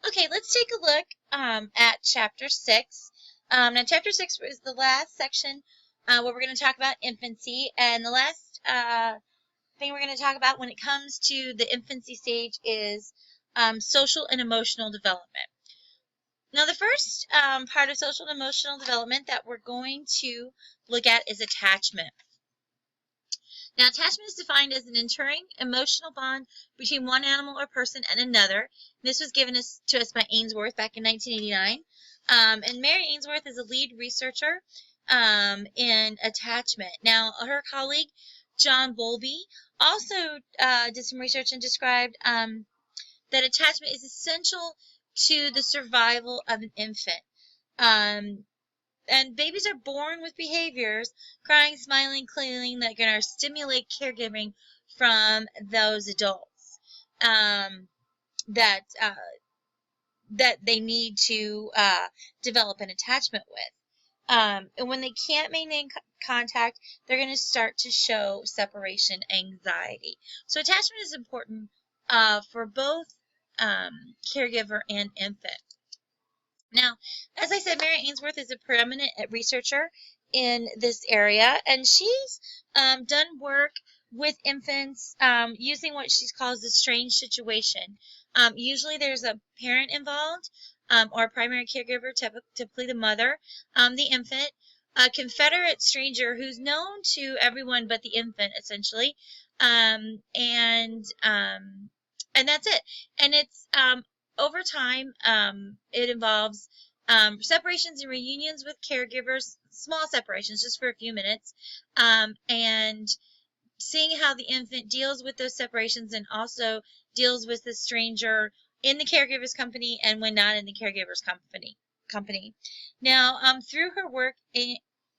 Okay, let's take a look at Chapter 6. Now, Chapter 6 is the last section where we're going to talk about infancy, and the last thing we're going to talk about when it comes to the infancy stage is social and emotional development. Now, the first part of social and emotional development that we're going to look at is attachment. Now, attachment is defined as an enduring emotional bond between one animal or person and another. This was given to us by Ainsworth back in 1989. And Mary Ainsworth is a lead researcher in attachment. Now, her colleague, John Bowlby, also did some research and described that attachment is essential to the survival of an infant. And babies are born with behaviors, crying, smiling, clinging, that are going to stimulate caregiving from those adults that they need to develop an attachment with. And when they can't maintain contact, they're going to start to show separation anxiety. So attachment is important for both caregiver and infant. Now, as I said, Mary Ainsworth is a preeminent researcher in this area, and she's done work with infants using what she calls the strange situation. Usually there's a parent involved or a primary caregiver, typically the mother, the infant, a Confederate stranger who's known to everyone but the infant, essentially, and that's it. And it's over time, it involves separations and reunions with caregivers, small separations, just for a few minutes, and seeing how the infant deals with those separations and also deals with the stranger in the caregiver's company and when not in the caregiver's company. Now, through her work,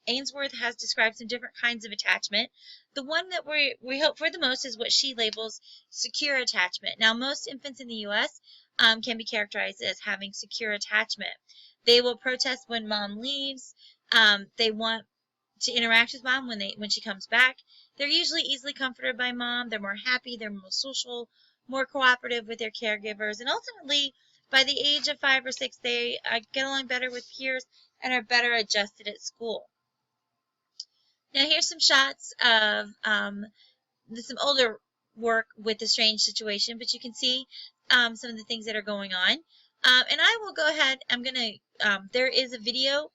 Ainsworth has described some different kinds of attachment. The one that we hope for the most is what she labels secure attachment. Now, most infants in the U.S. Can be characterized as having secure attachment. They will protest when mom leaves. They want to interact with mom when she comes back. They're usually easily comforted by mom. They're more happy. They're more social, more cooperative with their caregivers. And ultimately, by the age of 5 or 6, they get along better with peers and are better adjusted at school. Now, here's some shots of some older work with the strange situation, but you can see some of the things that are going on. And I will go ahead, there is a video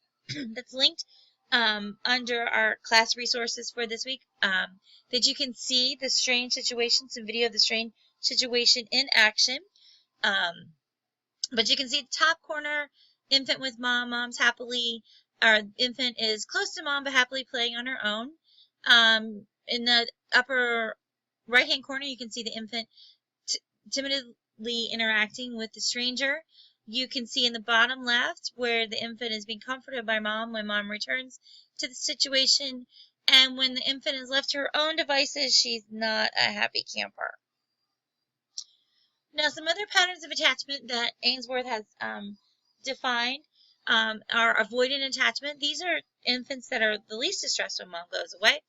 that's linked under our class resources for this week that you can see the strange situation, some video of the strange situation in action. But you can see the top corner, infant with mom, mom's happily, our infant is close to mom but happily playing on her own. In the upper right-hand corner, you can see the infant timidly interacting with the stranger. You can see in the bottom left where the infant is being comforted by mom when mom returns to the situation. And when the infant is left to her own devices, she's not a happy camper. Now, some other patterns of attachment that Ainsworth has defined are avoidant attachment. These are infants that are the least distressed when mom goes away.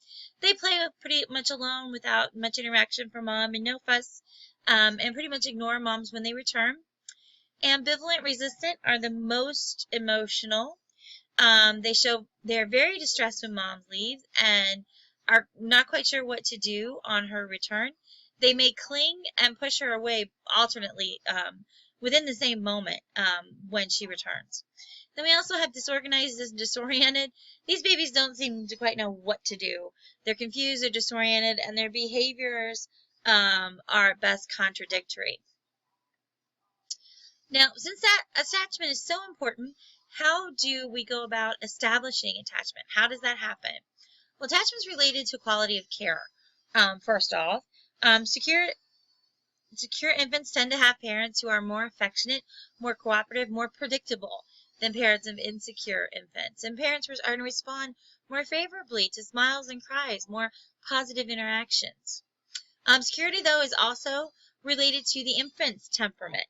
They play pretty much alone without much interaction from mom and no fuss, and pretty much ignore moms when they return. Ambivalent resistant are the most emotional. They're very distressed when mom leaves and are not quite sure what to do on her return. They may cling and push her away alternately within the same moment when she returns. Then we also have disorganized and disoriented. These babies don't seem to quite know what to do. They're confused, they're disoriented, and their behaviors are at best contradictory. Now, since that attachment is so important, how do we go about establishing attachment? How does that happen? Well, attachment is related to quality of care. First off, secure infants tend to have parents who are more affectionate, more cooperative, more predictable than parents of insecure infants. And parents are going to respond more favorably to smiles and cries, more positive interactions. Security, though, is also related to the infant's temperament.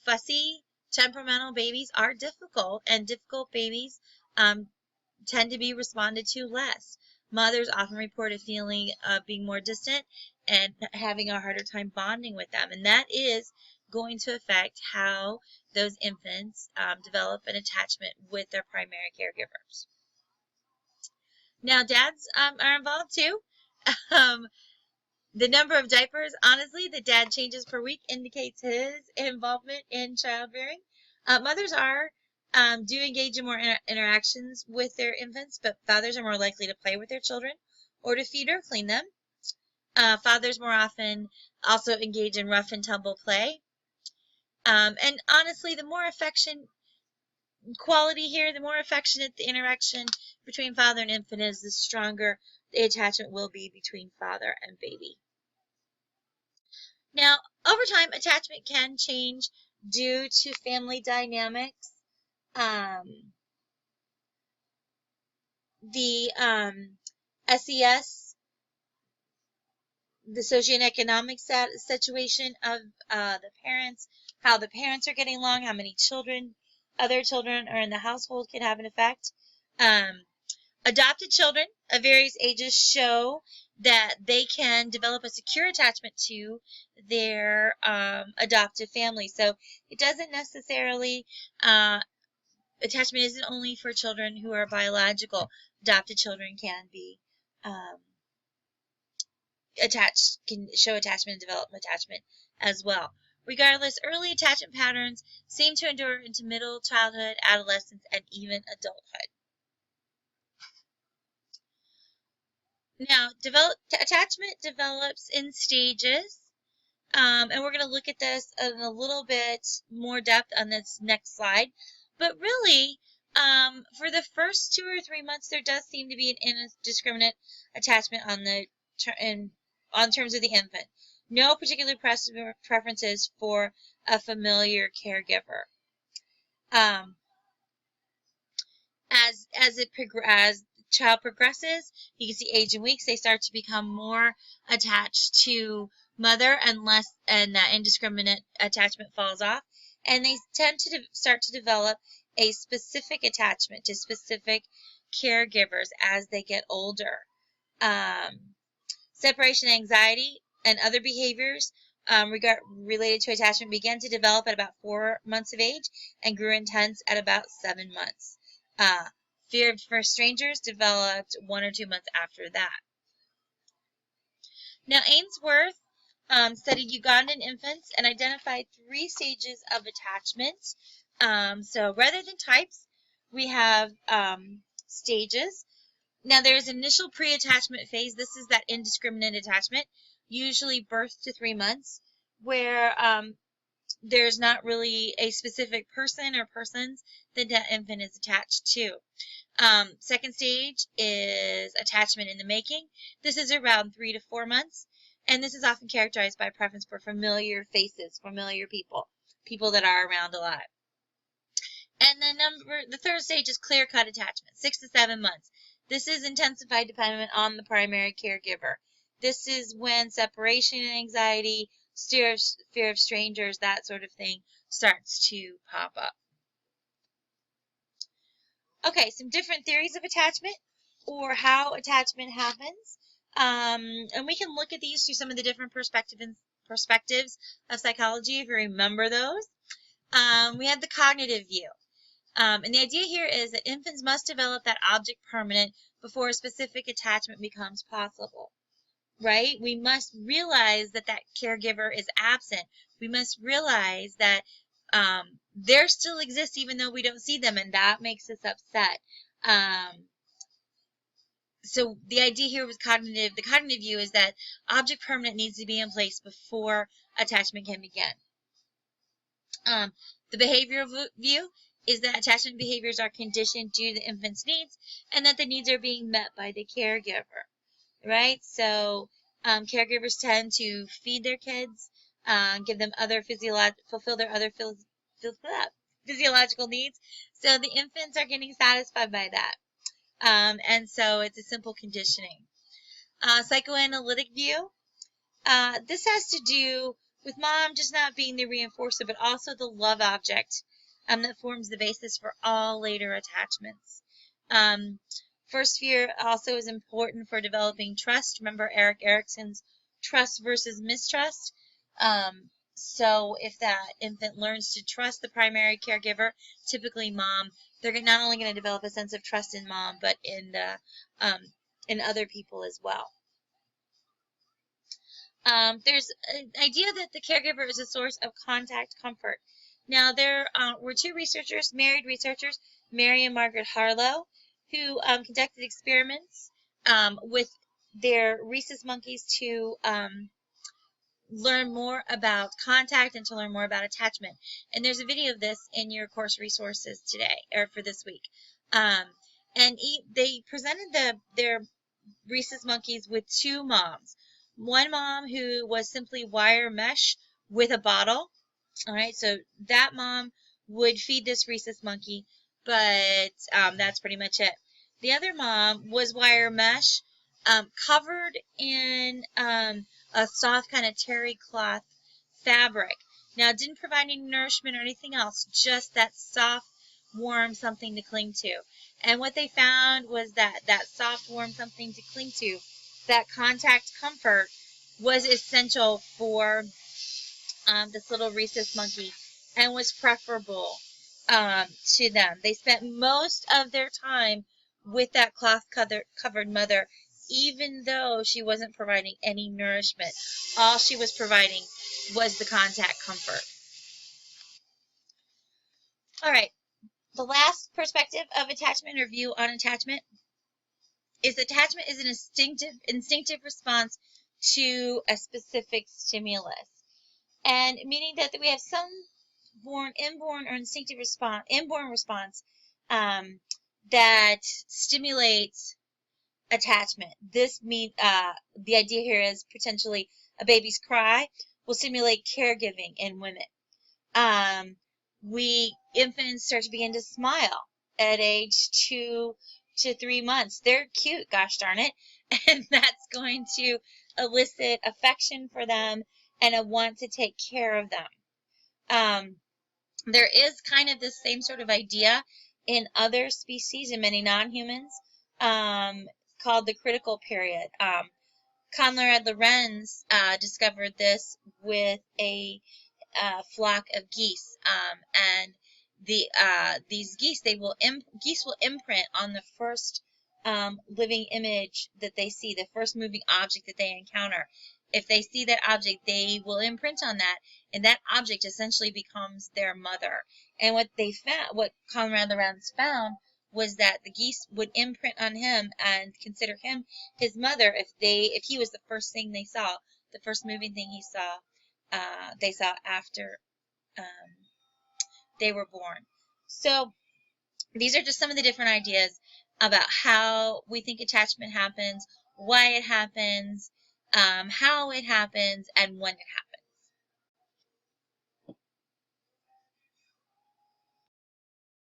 Fussy, temperamental babies are difficult, and difficult babies tend to be responded to less. Mothers often report a feeling of being more distant and having a harder time bonding with them, and that is going to affect how those infants develop an attachment with their primary caregivers. Now, dads are involved too. Um, the number of diapers, honestly, the dad changes per week indicates his involvement in child rearing. Mothers do engage in more interactions with their infants, but fathers are more likely to play with their children or to feed or clean them. Fathers more often also engage in rough and tumble play. And honestly, the more affection quality here, the more affectionate the interaction between father and infant is, the stronger the attachment will be between father and baby. Now, over time, attachment can change due to family dynamics. The SES, the socioeconomic situation of the parents, how the parents are getting along, how many other children are in the household can have an effect. Adopted children of various ages show that they can develop a secure attachment to their adoptive family. So it doesn't necessarily, attachment isn't only for children who are biological. Adopted children can be attached, can show attachment and develop attachment as well. Regardless, early attachment patterns seem to endure into middle childhood, adolescence, and even adulthood. Now, attachment develops in stages, and we're going to look at this in a little bit more depth on this next slide. But really, for the first 2 or 3 months, there does seem to be an indiscriminate attachment on terms of the infant. No particular preferences for a familiar caregiver. As the child progresses, you can see age and weeks, they start to become more attached to mother and that indiscriminate attachment falls off, and they tend to start to develop a specific attachment to specific caregivers as they get older. Separation anxiety and other behaviors related to attachment began to develop at about 4 months of age and grew intense at about 7 months. Fear for strangers developed 1 or 2 months after that. Now, Ainsworth studied Ugandan infants and identified 3 stages of attachment. So rather than types, we have stages. Now, there is initial pre-attachment phase. This is that indiscriminate attachment, usually birth to 3 months, where there's not really a specific person or persons that that infant is attached to. Second stage is attachment in the making. This is around 3 to 4 months, and this is often characterized by preference for familiar faces, familiar people that are around a lot. And the third stage is clear-cut attachment, 6 to 7 months. This is intensified dependent on the primary caregiver. This is when separation anxiety, fear of strangers, that sort of thing starts to pop up. Okay, some different theories of attachment or how attachment happens. And we can look at these through some of the different perspectives of psychology if you remember those. We have the cognitive view. And the idea here is that infants must develop that object permanent before a specific attachment becomes possible, right? We must realize that that caregiver is absent. We must realize that they still exist even though we don't see them, and that makes us upset. So the idea here with the cognitive view is that object permanent needs to be in place before attachment can begin. The behavioral view is that attachment behaviors are conditioned due to the infant's needs and that the needs are being met by the caregiver, right? So caregivers tend to feed their kids, give them fulfill their other physiological needs. So the infants are getting satisfied by that. And so it's a simple conditioning. Psychoanalytic view. This has to do with mom just not being the reinforcer, but also the love object that forms the basis for all later attachments. First sphere also is important for developing trust. Remember Erik Erikson's trust versus mistrust. So if that infant learns to trust the primary caregiver, typically mom, they're not only going to develop a sense of trust in mom, but in other people as well. There's an idea that the caregiver is a source of contact comfort. Now, there were two researchers, married researchers, Mary and Margaret Harlow, who conducted experiments with their rhesus monkeys to learn more about contact and to learn more about attachment. And there's a video of this in your course resources today, or for this week. And they presented their rhesus monkeys with two moms. One mom who was simply wire mesh with a bottle. All right, so that mom would feed this rhesus monkey, but that's pretty much it. The other mom was wire mesh, covered in a soft kind of terry cloth fabric. Now, it didn't provide any nourishment or anything else, just that soft, warm something to cling to. And what they found was that soft, warm something to cling to, that contact comfort, was essential for this little rhesus monkey and was preferable to them. They spent most of their time with that cloth-covered mother, even though she wasn't providing any nourishment. All she was providing was the contact comfort. All right. The last perspective of attachment, or view on attachment, is attachment is an instinctive response to a specific stimulus. And meaning that we have some inborn or instinctive inborn response that stimulates attachment. This means the idea here is potentially a baby's cry will stimulate caregiving in women. Infants start to begin to smile at age 2 to 3 months. They're cute, gosh darn it, and that's going to elicit affection for them and a want to take care of them. There is kind of this same sort of idea in other species, in many non-humans, called the critical period. Conrad Lorenz discovered this with a flock of geese, and these geese geese will imprint on the first living image that they see, the first moving object that they encounter. If they see that object, they will imprint on that, and that object essentially becomes their mother. And what Conrad Lorenz found, was that the geese would imprint on him and consider him his mother if he was the first thing they saw, the first moving thing they saw after they were born. So these are just some of the different ideas about how we think attachment happens, why it happens, how it happens, and when it happens.